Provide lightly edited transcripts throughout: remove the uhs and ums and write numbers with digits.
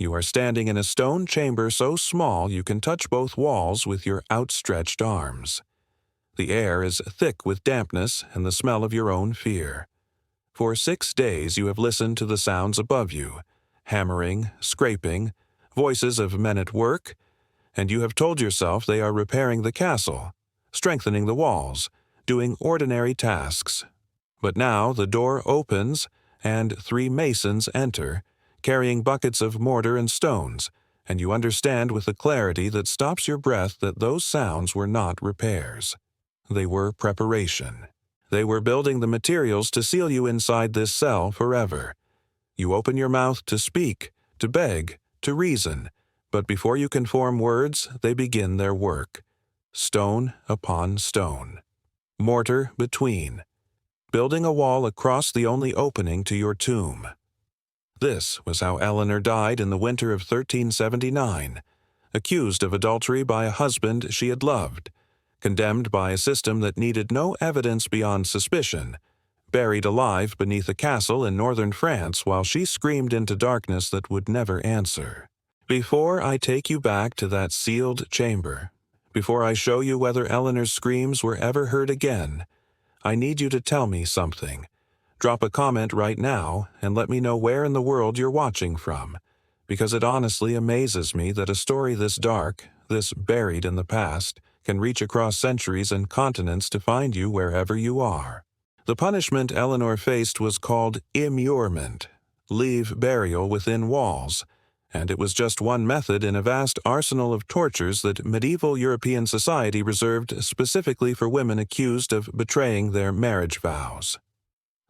You are standing in a stone chamber so small you can touch both walls with your outstretched arms. The air is thick with dampness and the smell of your own fear. For 6 days you have listened to the sounds above you, hammering, scraping, voices of men at work, and you have told yourself they are repairing the castle, strengthening the walls, doing ordinary tasks. But now the door opens, and 3 masons enter, carrying buckets of mortar and stones, and you understand with a clarity that stops your breath that those sounds were not repairs. They were preparation. They were building the materials to seal you inside this cell forever. You open your mouth to speak, to beg, to reason, but before you can form words, they begin their work. Stone upon stone. Mortar between. Building a wall across the only opening to your tomb. This was how Eleanor died in the winter of 1379, accused of adultery by a husband she had loved, condemned by a system that needed no evidence beyond suspicion, buried alive beneath a castle in northern France while she screamed into darkness that would never answer. Before I take you back to that sealed chamber, before I show you whether Eleanor's screams were ever heard again, I need you to tell me something. Drop a comment right now and let me know where in the world you're watching from, because it honestly amazes me that a story this dark, this buried in the past, can reach across centuries and continents to find you wherever you are. The punishment Eleanor faced was called immurement, leave burial within walls, and it was just one method in a vast arsenal of tortures that medieval European society reserved specifically for women accused of betraying their marriage vows.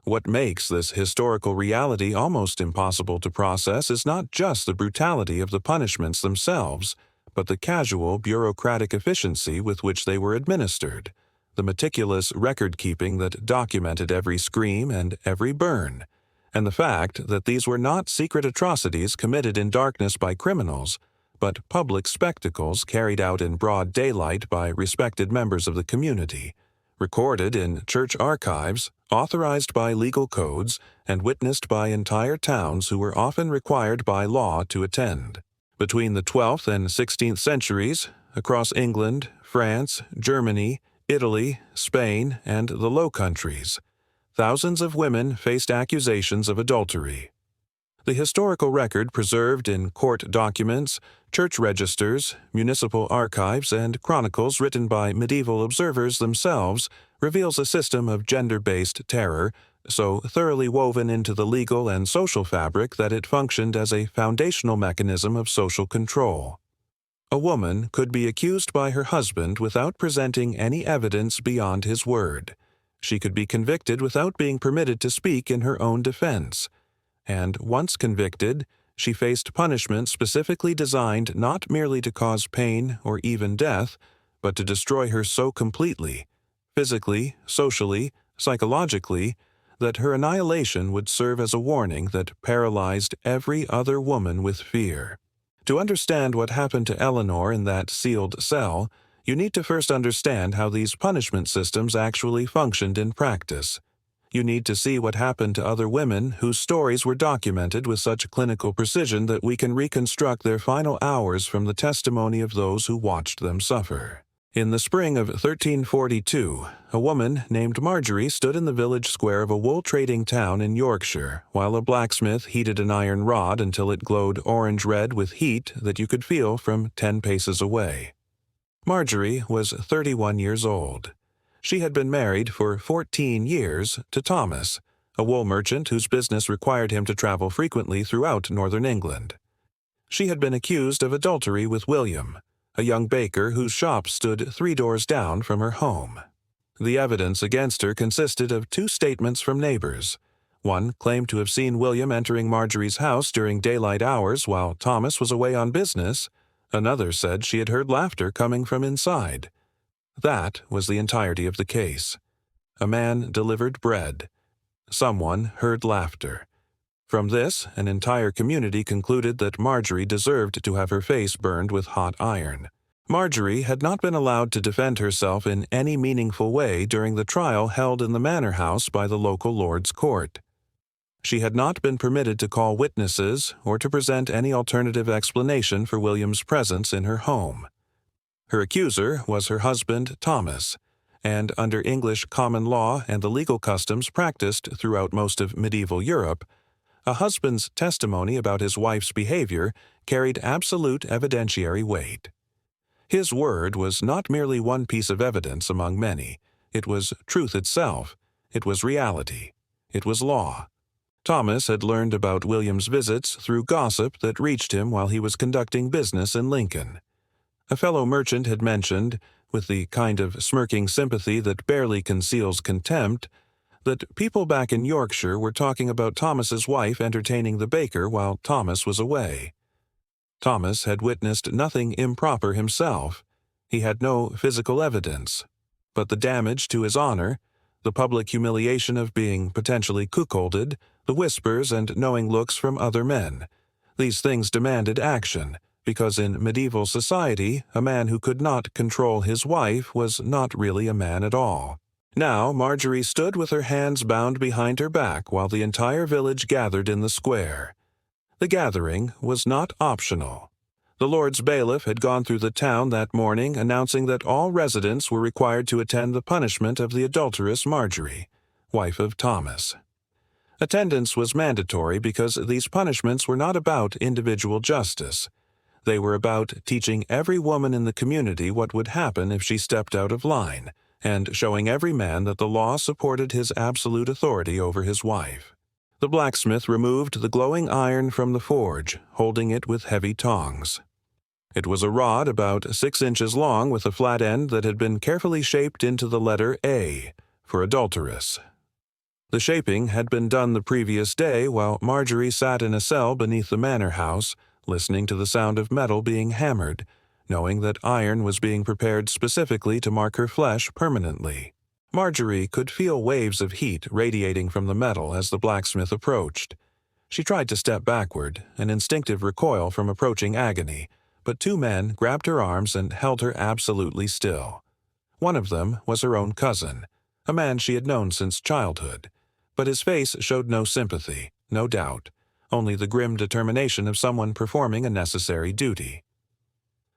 What makes this historical reality almost impossible to process is not just the brutality of the punishments themselves, but the casual bureaucratic efficiency with which they were administered, the meticulous record-keeping that documented every scream and every burn, and the fact that these were not secret atrocities committed in darkness by criminals, but public spectacles carried out in broad daylight by respected members of the community, recorded in church archives, authorized by legal codes, and witnessed by entire towns who were often required by law to attend. Between the 12th and 16th centuries, across England, France, Germany, Italy, Spain, and the Low Countries, thousands of women faced accusations of adultery. The historical record preserved in court documents, church registers, municipal archives, and chronicles written by medieval observers themselves reveals a system of gender-based terror so thoroughly woven into the legal and social fabric that it functioned as a foundational mechanism of social control. A woman could be accused by her husband without presenting any evidence beyond his word. She could be convicted without being permitted to speak in her own defense. And once convicted, she faced punishment specifically designed not merely to cause pain or even death, but to destroy her so completely, physically, socially, psychologically, that her annihilation would serve as a warning that paralyzed every other woman with fear. To understand what happened to Eleanor in that sealed cell, you need to first understand how these punishment systems actually functioned in practice. You need to see what happened to other women whose stories were documented with such clinical precision that we can reconstruct their final hours from the testimony of those who watched them suffer. In the spring of 1342, a woman named Marjorie stood in the village square of a wool-trading town in Yorkshire while a blacksmith heated an iron rod until it glowed orange-red with heat that you could feel from 10 paces away. Marjorie was 31 years old. She had been married for 14 years to Thomas, a wool merchant whose business required him to travel frequently throughout northern England. She had been accused of adultery with William, a young baker whose shop stood 3 doors down from her home. The evidence against her consisted of 2 statements from neighbors. One claimed to have seen William entering Marjorie's house during daylight hours while Thomas was away on business. Another said she had heard laughter coming from inside. That was the entirety of the case. A man delivered bread. Someone heard laughter. From this, an entire community concluded that Marjorie deserved to have her face burned with hot iron. Marjorie had not been allowed to defend herself in any meaningful way during the trial held in the manor house by the local Lord's Court. She had not been permitted to call witnesses or to present any alternative explanation for William's presence in her home. Her accuser was her husband, Thomas, and under English common law and the legal customs practiced throughout most of medieval Europe, a husband's testimony about his wife's behavior carried absolute evidentiary weight. His word was not merely one piece of evidence among many. It was truth itself. It was reality. It was law. Thomas had learned about William's visits through gossip that reached him while he was conducting business in Lincoln. A fellow merchant had mentioned, with the kind of smirking sympathy that barely conceals contempt, that people back in Yorkshire were talking about Thomas's wife entertaining the baker while Thomas was away. Thomas had witnessed nothing improper himself. He had no physical evidence. But the damage to his honor, the public humiliation of being potentially cuckolded, the whispers and knowing looks from other men, these things demanded action, because in medieval society, a man who could not control his wife was not really a man at all. Now Marjorie stood with her hands bound behind her back while the entire village gathered in the square. The gathering was not optional. The Lord's bailiff had gone through the town that morning announcing that all residents were required to attend the punishment of the adulteress Marjorie, wife of Thomas. Attendance was mandatory because these punishments were not about individual justice. They were about teaching every woman in the community what would happen if she stepped out of line, and showing every man that the law supported his absolute authority over his wife. The blacksmith removed the glowing iron from the forge, holding it with heavy tongs. It was a rod about 6 inches long with a flat end that had been carefully shaped into the letter A, for adulteress. The shaping had been done the previous day while Marjorie sat in a cell beneath the manor house, listening to the sound of metal being hammered, knowing that iron was being prepared specifically to mark her flesh permanently. Marjorie could feel waves of heat radiating from the metal as the blacksmith approached. She tried to step backward, an instinctive recoil from approaching agony, but 2 men grabbed her arms and held her absolutely still. One of them was her own cousin, a man she had known since childhood, but his face showed no sympathy, no doubt, only the grim determination of someone performing a necessary duty.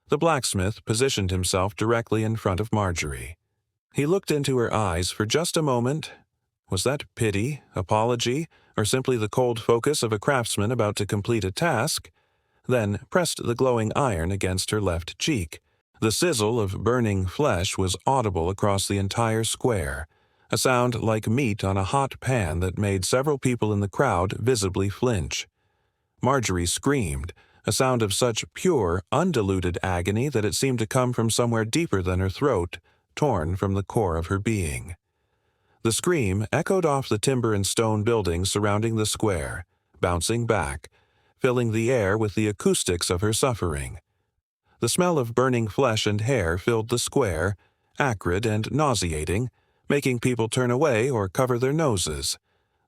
The blacksmith positioned himself directly in front of Marjorie. He looked into her eyes for just a moment. Was that pity, apology, or simply the cold focus of a craftsman about to complete a task? Then pressed the glowing iron against her left cheek. The sizzle of burning flesh was audible across the entire square, a sound like meat on a hot pan that made several people in the crowd visibly flinch. Marjorie screamed, a sound of such pure, undiluted agony that it seemed to come from somewhere deeper than her throat, torn from the core of her being. The scream echoed off the timber and stone buildings surrounding the square, bouncing back, filling the air with the acoustics of her suffering. The smell of burning flesh and hair filled the square, acrid and nauseating, making people turn away or cover their noses,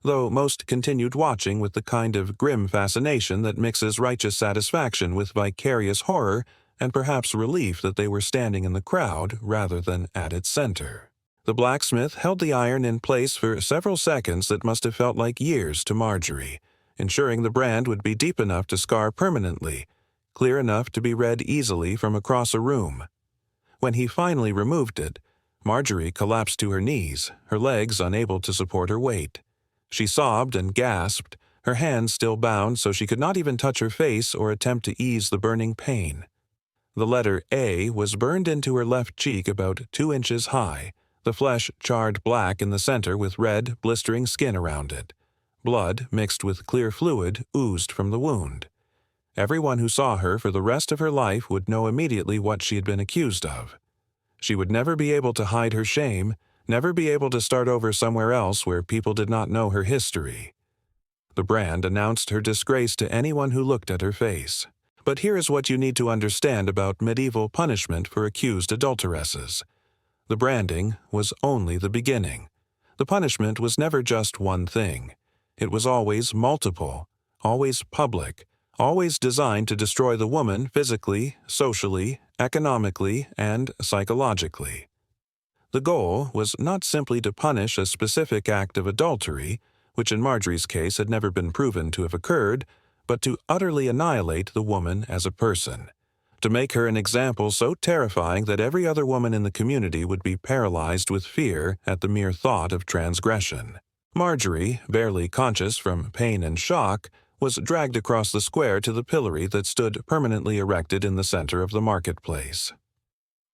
though most continued watching with the kind of grim fascination that mixes righteous satisfaction with vicarious horror and perhaps relief that they were standing in the crowd rather than at its center. The blacksmith held the iron in place for several seconds that must have felt like years to Marjorie, ensuring the brand would be deep enough to scar permanently, clear enough to be read easily from across a room. When he finally removed it, Marjorie collapsed to her knees, her legs unable to support her weight. She sobbed and gasped, her hands still bound so she could not even touch her face or attempt to ease the burning pain. The letter A was burned into her left cheek about 2 inches high, the flesh charred black in the center with red, blistering skin around it. Blood, mixed with clear fluid, oozed from the wound. Everyone who saw her for the rest of her life would know immediately what she had been accused of. She would never be able to hide her shame, never be able to start over somewhere else where people did not know her history. The brand announced her disgrace to anyone who looked at her face. But here is what you need to understand about medieval punishment for accused adulteresses. The branding was only the beginning. The punishment was never just one thing. It was always multiple, always public, always designed to destroy the woman physically, socially, economically, and psychologically. The goal was not simply to punish a specific act of adultery, which in Marjorie's case had never been proven to have occurred, but to utterly annihilate the woman as a person, to make her an example so terrifying that every other woman in the community would be paralyzed with fear at the mere thought of transgression. Marjorie, barely conscious from pain and shock, was dragged across the square to the pillory that stood permanently erected in the center of the marketplace.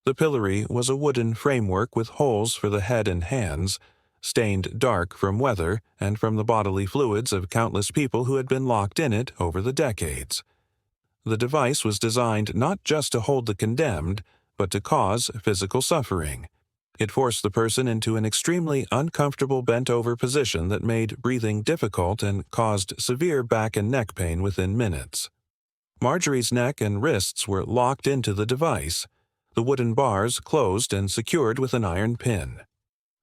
The pillory was a wooden framework with holes for the head and hands, stained dark from weather and from the bodily fluids of countless people who had been locked in it over the decades. The device was designed not just to hold the condemned, but to cause physical suffering. It forced the person into an extremely uncomfortable bent-over position that made breathing difficult and caused severe back and neck pain within minutes. Marjorie's neck and wrists were locked into the device, the wooden bars closed and secured with an iron pin.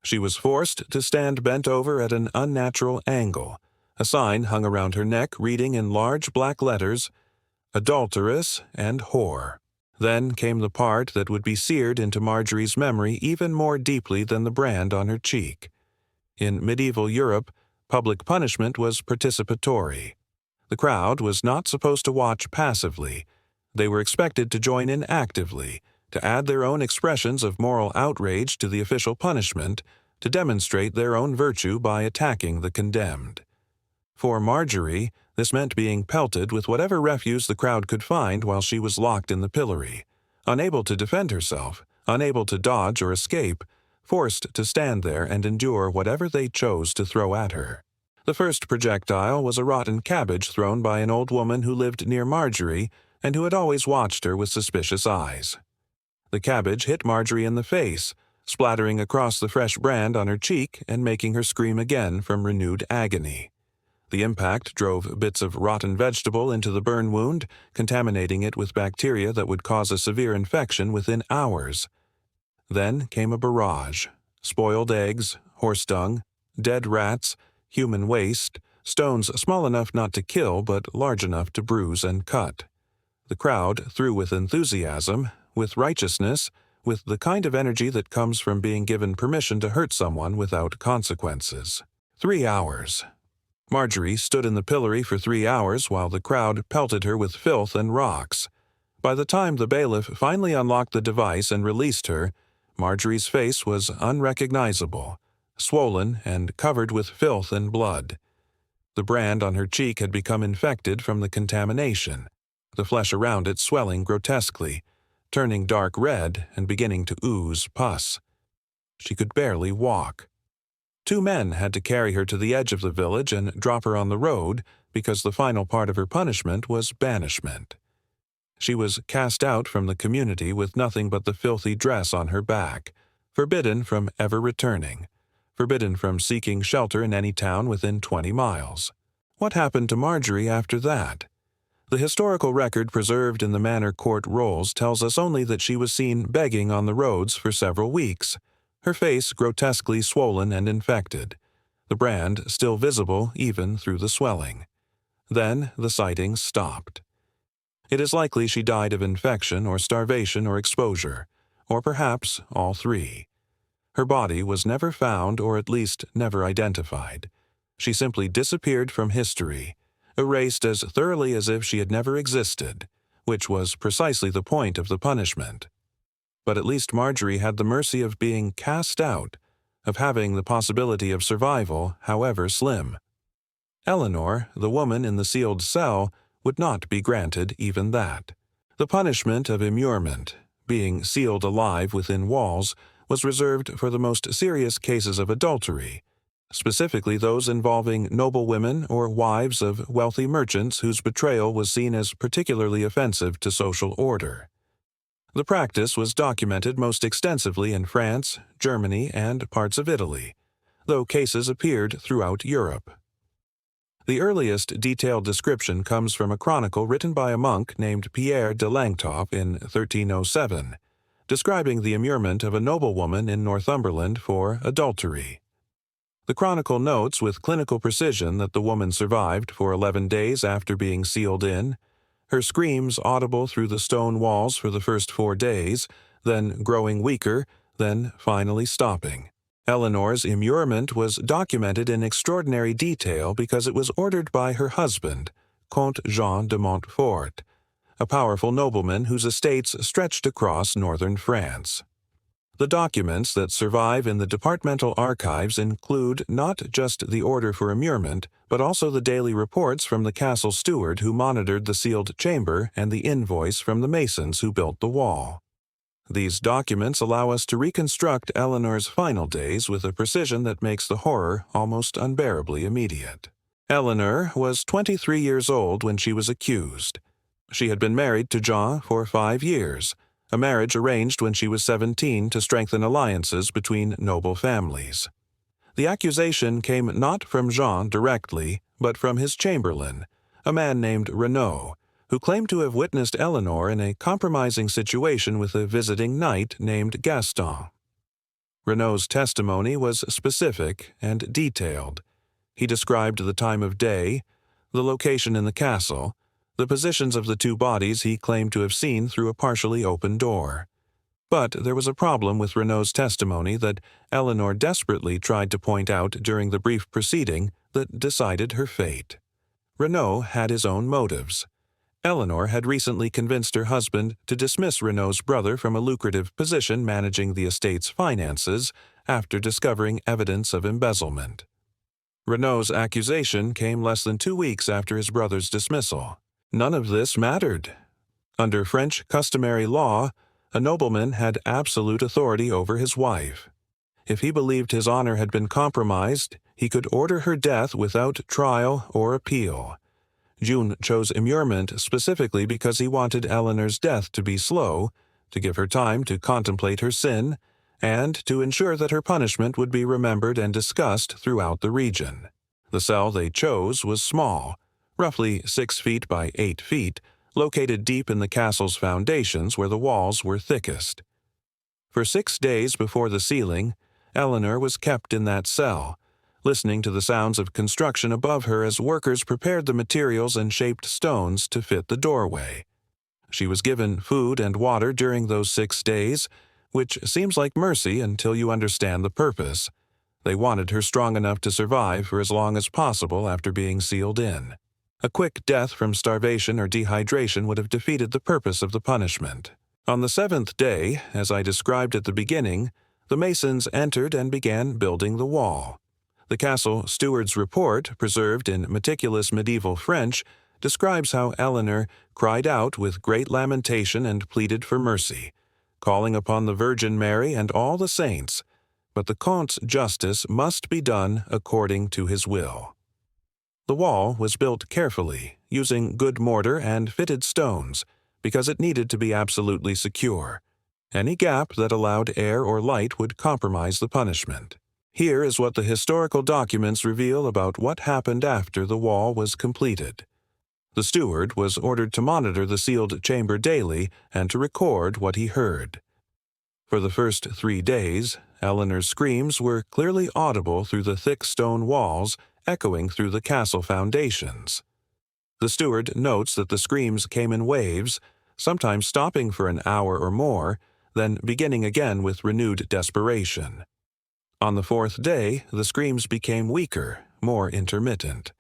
She was forced to stand bent over at an unnatural angle, a sign hung around her neck reading in large black letters, "Adulteress and Whore." Then came the part that would be seared into Marjorie's memory even more deeply than the brand on her cheek. In medieval Europe, public punishment was participatory. The crowd was not supposed to watch passively. They were expected to join in actively, to add their own expressions of moral outrage to the official punishment, to demonstrate their own virtue by attacking the condemned. For Marjorie, this meant being pelted with whatever refuse the crowd could find while she was locked in the pillory, unable to defend herself, unable to dodge or escape, forced to stand there and endure whatever they chose to throw at her. The first projectile was a rotten cabbage thrown by an old woman who lived near Marjorie and who had always watched her with suspicious eyes. The cabbage hit Marjorie in the face, splattering across the fresh brand on her cheek and making her scream again from renewed agony. The impact drove bits of rotten vegetable into the burn wound, contaminating it with bacteria that would cause a severe infection within hours. Then came a barrage: spoiled eggs, horse dung, dead rats, human waste, stones small enough not to kill but large enough to bruise and cut. The crowd threw with enthusiasm, with righteousness, with the kind of energy that comes from being given permission to hurt someone without consequences. 3 hours. Marjorie stood in the pillory for 3 hours while the crowd pelted her with filth and rocks. By the time the bailiff finally unlocked the device and released her, Marjorie's face was unrecognizable, swollen and covered with filth and blood. The brand on her cheek had become infected from the contamination, the flesh around it swelling grotesquely, turning dark red and beginning to ooze pus. She could barely walk. 2 men had to carry her to the edge of the village and drop her on the road because the final part of her punishment was banishment. She was cast out from the community with nothing but the filthy dress on her back, forbidden from ever returning, forbidden from seeking shelter in any town within 20 miles. What happened to Marjorie after that? The historical record preserved in the manor court rolls tells us only that she was seen begging on the roads for several weeks, her face grotesquely swollen and infected, the brand still visible even through the swelling. Then the sightings stopped. It is likely she died of infection or starvation or exposure, or perhaps all 3. Her body was never found, or at least never identified. She simply disappeared from history, erased as thoroughly as if she had never existed, which was precisely the point of the punishment. But at least Marjorie had the mercy of being cast out, of having the possibility of survival, however slim. Eleanor, the woman in the sealed cell, would not be granted even that. The punishment of immurement, being sealed alive within walls, was reserved for the most serious cases of adultery, specifically those involving noblewomen or wives of wealthy merchants whose betrayal was seen as particularly offensive to social order. The practice was documented most extensively in France, Germany, and parts of Italy, though cases appeared throughout Europe. The earliest detailed description comes from a chronicle written by a monk named Pierre de Langtop in 1307, describing the immurement of a noblewoman in Northumberland for adultery. The chronicle notes with clinical precision that the woman survived for 11 days after being sealed in, her screams audible through the stone walls for the first 4 days, then growing weaker, then finally stopping. Eleanor's immurement was documented in extraordinary detail because it was ordered by her husband, Comte Jean de Montfort, a powerful nobleman whose estates stretched across northern France. The documents that survive in the departmental archives include not just the order for immurement, but also the daily reports from the castle steward who monitored the sealed chamber and the invoice from the masons who built the wall. These documents allow us to reconstruct Eleanor's final days with a precision that makes the horror almost unbearably immediate. Eleanor was 23 years old when she was accused. She had been married to Jean for 5 years, a marriage arranged when she was 17 to strengthen alliances between noble families. The accusation came not from Jean directly, but from his chamberlain, a man named Renaud, who claimed to have witnessed Eleanor in a compromising situation with a visiting knight named Gaston. Renaud's testimony was specific and detailed. He described the time of day, the location in the castle, the positions of the two bodies he claimed to have seen through a partially open door. But there was a problem with Renaud's testimony that Eleanor desperately tried to point out during the brief proceeding that decided her fate. Renaud had his own motives. Eleanor had recently convinced her husband to dismiss Renaud's brother from a lucrative position managing the estate's finances after discovering evidence of embezzlement. Renaud's accusation came less than 2 weeks after his brother's dismissal. None of this mattered. Under French customary law, a nobleman had absolute authority over his wife. If he believed his honor had been compromised, he could order her death without trial or appeal. June chose immurement specifically because he wanted Eleanor's death to be slow, to give her time to contemplate her sin, and to ensure that her punishment would be remembered and discussed throughout the region. The cell they chose was small, roughly 6 feet by 8 feet, located deep in the castle's foundations where the walls were thickest. For 6 days before the sealing, Eleanor was kept in that cell, listening to the sounds of construction above her as workers prepared the materials and shaped stones to fit the doorway. She was given food and water during those 6 days, which seems like mercy until you understand the purpose. They wanted her strong enough to survive for as long as possible after being sealed in. A quick death from starvation or dehydration would have defeated the purpose of the punishment. On the 7th day, as I described at the beginning, the masons entered and began building the wall. The castle steward's report, preserved in meticulous medieval French, describes how Eleanor cried out with great lamentation and pleaded for mercy, calling upon the Virgin Mary and all the saints, but the Comte's justice must be done according to his will. The wall was built carefully, using good mortar and fitted stones, because it needed to be absolutely secure. Any gap that allowed air or light would compromise the punishment. Here is what the historical documents reveal about what happened after the wall was completed. The steward was ordered to monitor the sealed chamber daily and to record what he heard. For the first 3 days, Eleanor's screams were clearly audible through the thick stone walls, echoing through the castle foundations. The steward notes that the screams came in waves, sometimes stopping for an hour or more, then beginning again with renewed desperation. On the 4th day, the screams became weaker, more intermittent.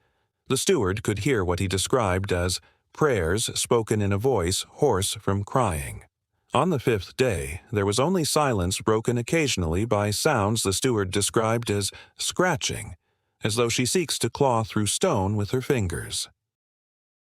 The steward could hear what he described as prayers spoken in a voice hoarse from crying. On the 5th day, there was only silence broken occasionally by sounds the steward described as scratching, as though she seeks to claw through stone with her fingers.